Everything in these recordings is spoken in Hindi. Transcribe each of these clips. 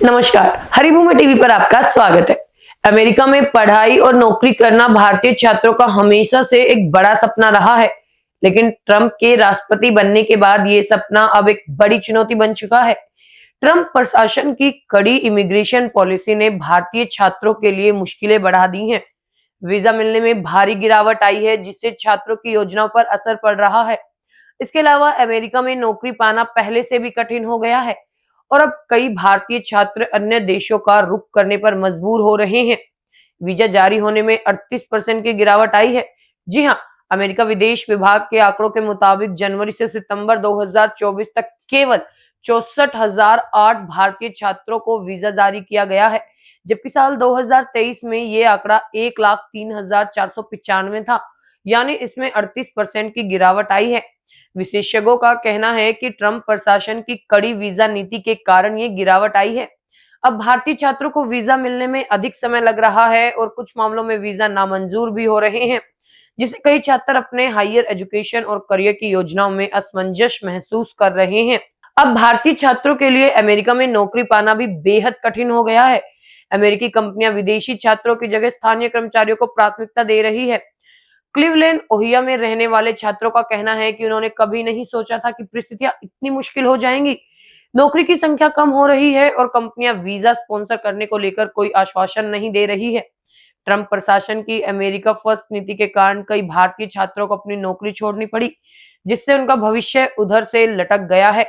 नमस्कार, हरिभूमि टीवी पर आपका स्वागत है। अमेरिका में पढ़ाई और नौकरी करना भारतीय छात्रों का हमेशा से एक बड़ा सपना रहा है, लेकिन ट्रंप के राष्ट्रपति बनने के बाद ये सपना अब एक बड़ी चुनौती बन चुका है। ट्रंप प्रशासन की कड़ी इमिग्रेशन पॉलिसी ने भारतीय छात्रों के लिए मुश्किलें बढ़ा दी हैं। वीजा मिलने में भारी गिरावट आई है, जिससे छात्रों की योजनाओं पर असर पड़ रहा है। इसके अलावा अमेरिका में नौकरी पाना पहले से भी कठिन हो गया है और अब कई भारतीय छात्र अन्य देशों का रुख करने पर मजबूर हो रहे हैं। वीजा जारी होने में 38% की गिरावट आई है। जी हाँ, अमेरिका विदेश विभाग के आंकड़ों के मुताबिक जनवरी से सितंबर 2024 तक केवल 64,008 भारतीय छात्रों को वीजा जारी किया गया है, जबकि साल 2023 में ये आंकड़ा 1,03,495 था, यानी इसमें 38% की गिरावट आई है। विशेषज्ञों का कहना है कि ट्रंप प्रशासन की कड़ी वीजा नीति के कारण ये गिरावट आई है। अब भारतीय छात्रों को वीजा मिलने में अधिक समय लग रहा है और कुछ मामलों में वीजा नामंजूर भी हो रहे हैं, जिससे कई छात्र अपने हायर एजुकेशन और करियर की योजनाओं में असमंजस महसूस कर रहे हैं। अब भारतीय छात्रों के लिए अमेरिका में नौकरी पाना भी बेहद कठिन हो गया है। अमेरिकी कंपनियां विदेशी छात्रों की जगह स्थानीय कर्मचारियों को प्राथमिकता दे रही है। क्लीवलैंड ओहियो में रहने वाले छात्रों का कहना है कि उन्होंने कभी नहीं सोचा था कि परिस्थितियां इतनी मुश्किल हो जाएंगी। नौकरी की संख्या कम हो रही है और कंपनियां वीजा स्पॉन्सर करने को लेकर कोई आश्वासन नहीं दे रही है। ट्रंप प्रशासन की अमेरिका फर्स्ट नीति के कारण कई भारतीय छात्रों को अपनी नौकरी छोड़नी पड़ी, जिससे उनका भविष्य उधर से लटक गया है।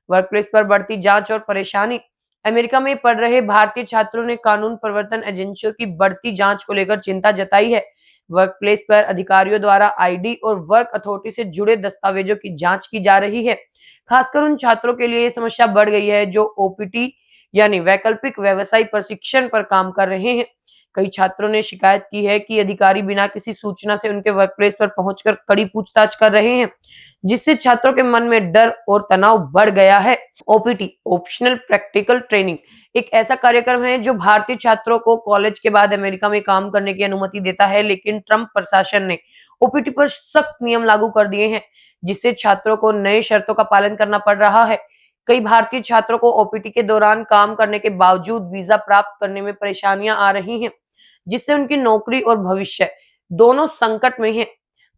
वर्कप्लेस पर बढ़ती जांच और परेशानी। अमेरिका में पढ़ रहे भारतीय छात्रों ने कानून प्रवर्तन एजेंसियों की बढ़ती जांच को लेकर चिंता जताई है। वर्कप्लेस पर अधिकारियों द्वारा आईडी और वर्क अथॉरिटी से जुड़े दस्तावेजों की जांच की जा रही है। खासकर उन छात्रों के लिए ये समस्या बढ़ गई है जो ओपीटी यानी वैकल्पिक व्यवसाय प्रशिक्षण पर काम कर रहे हैं। कई छात्रों ने शिकायत की है कि अधिकारी बिना किसी सूचना से उनके वर्कप्लेस पर पहुंचकर कड़ी पूछताछ कर रहे हैं, जिससे छात्रों के मन में डर और तनाव बढ़ गया है। ओपीटी ऑप्शनल प्रैक्टिकल ट्रेनिंग एक ऐसा कार्यक्रम है जो भारतीय छात्रों को कॉलेज के बाद अमेरिका में काम करने की अनुमति देता है, लेकिन ट्रंप प्रशासन ने ओपीटी पर सख्त नियम लागू कर दिए हैं, जिससे छात्रों को नए शर्तों का पालन करना पड़ रहा है। कई भारतीय छात्रों को ओपीटी के दौरान काम करने के बावजूद वीजा प्राप्त करने में परेशानियां आ रही हैं, जिससे उनकी नौकरी और भविष्य दोनों संकट में हैं।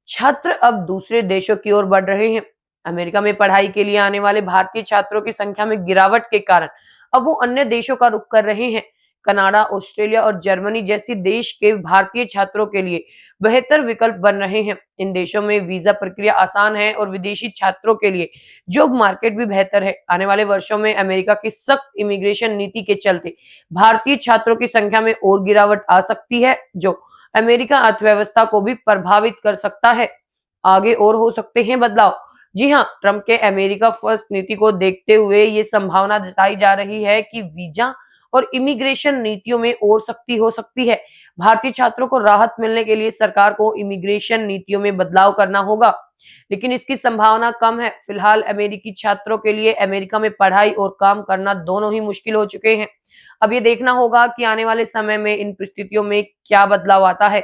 छात्र अब दूसरे देशों की ओर बढ़ रहे हैं। अमेरिका में पढ़ाई के लिए आने वाले भारतीय छात्रों की संख्या में गिरावट के कारण अब वो अन्य देशों का रुख कर रहे हैं। कनाडा, ऑस्ट्रेलिया और जर्मनी जैसी देश के भारतीय छात्रों के लिए बेहतर विकल्प बन रहे हैं। इन देशों में वीजा प्रक्रिया आसान है और विदेशी छात्रों के लिए जॉब मार्केट भी बेहतर है। आने वाले वर्षों में अमेरिका की सख्त इमिग्रेशन नीति के चलते भारतीय छात्रों की संख्या में और गिरावट आ सकती है, जो अमेरिका अर्थव्यवस्था को भी प्रभावित कर सकता है। आगे और हो सकते हैं बदलाव। जी हाँ, ट्रंप के अमेरिका फर्स्ट नीति को देखते हुए ये संभावना जताई जा रही है कि वीजा और इमिग्रेशन नीतियों में और सख्ती हो सकती है। भारतीय छात्रों को राहत मिलने के लिए सरकार को इमिग्रेशन नीतियों में बदलाव करना होगा, लेकिन इसकी संभावना कम है। फिलहाल अमेरिकी छात्रों के लिए अमेरिका में पढ़ाई और काम करना दोनों ही मुश्किल हो चुके हैं। अब ये देखना होगा कि आने वाले समय में इन परिस्थितियों में क्या बदलाव आता है।